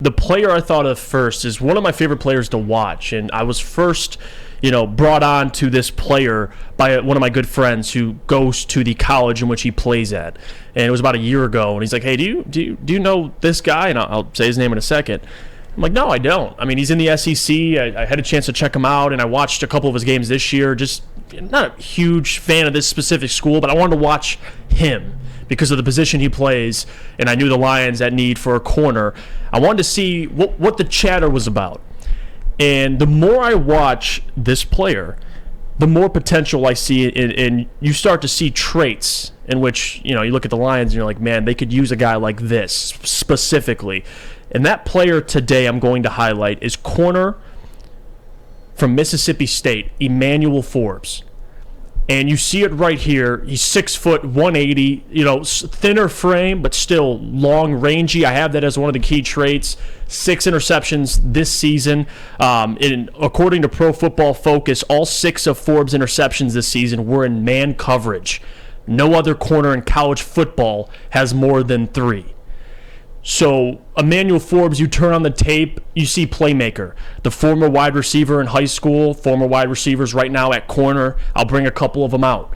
the player I thought of first is one of my favorite players to watch, and I was first, brought on to this player by one of my good friends who goes to the college in which he plays at, and it was about a year ago. And he's like, "Hey, do you know this guy?" And I'll say his name in a second. I'm like, "No, I don't. I mean, he's in the SEC. I had a chance to check him out, and I watched a couple of his games this year. Just not a huge fan of this specific school, but I wanted to watch him." Because of the position he plays, and I knew the Lions had need for a corner. I wanted to see what the chatter was about. And the more I watch this player, the more potential I see, and you start to see traits in which, you look at the Lions and you're like, man, they could use a guy like this specifically. And that player today I'm going to highlight is corner from Mississippi State, Emmanuel Forbes. And you see it right here. He's 6 foot, 180, thinner frame, but still long, rangy. I have that as one of the key traits. 6 interceptions this season. According to Pro Football Focus, all 6 of Forbes' interceptions this season were in man coverage. No other corner in college football has more than 3. So, Emmanuel Forbes, you turn on the tape, you see playmaker. The former wide receiver in high school, former wide receivers right now at corner. I'll bring a couple of them out.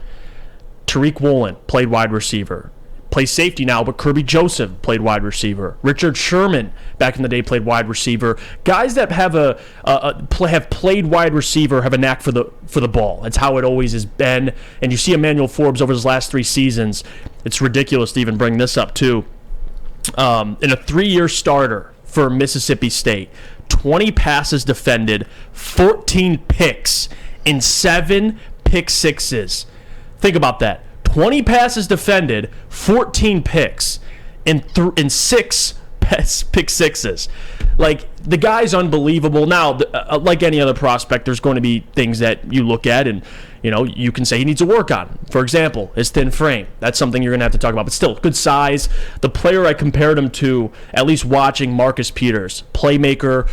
Tariq Woolen played wide receiver. Plays safety now, but Kirby Joseph played wide receiver. Richard Sherman back in the day played wide receiver. Guys that have played wide receiver have a knack for the ball. That's how it always has been. And you see Emmanuel Forbes over his last 3 seasons. It's ridiculous to even bring this up too. In a 3-year starter for Mississippi State, 20 passes defended, 14 picks, and 7 pick sixes. Think about that. 20 passes defended, 14 picks, and 6 pick sixes. Like, the guy's unbelievable. Now, like any other prospect, there's going to be things that you look at and you can say he needs to work on. For example, his thin frame. That's something you're going to have to talk about. But still, good size. The player I compared him to, at least watching, Marcus Peters. Playmaker,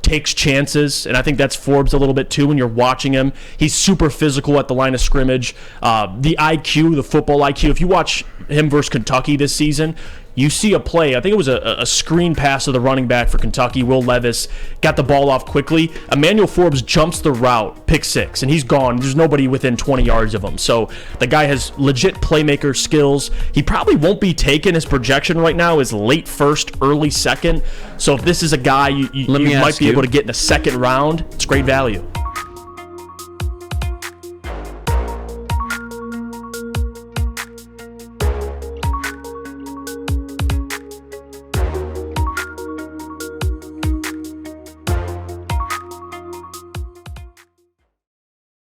takes chances, and I think that's Forbes a little bit too when you're watching him. He's super physical at the line of scrimmage. The IQ, the football IQ, if you watch him versus Kentucky this season, you see a play, I think it was a screen pass to the running back for Kentucky, Will Levis, got the ball off quickly. Emmanuel Forbes jumps the route, pick 6, and he's gone. There's nobody within 20 yards of him. So the guy has legit playmaker skills. He probably won't be taken. His projection right now is late first, early second. So if this is a guy you might be able to get in the second round, it's great value.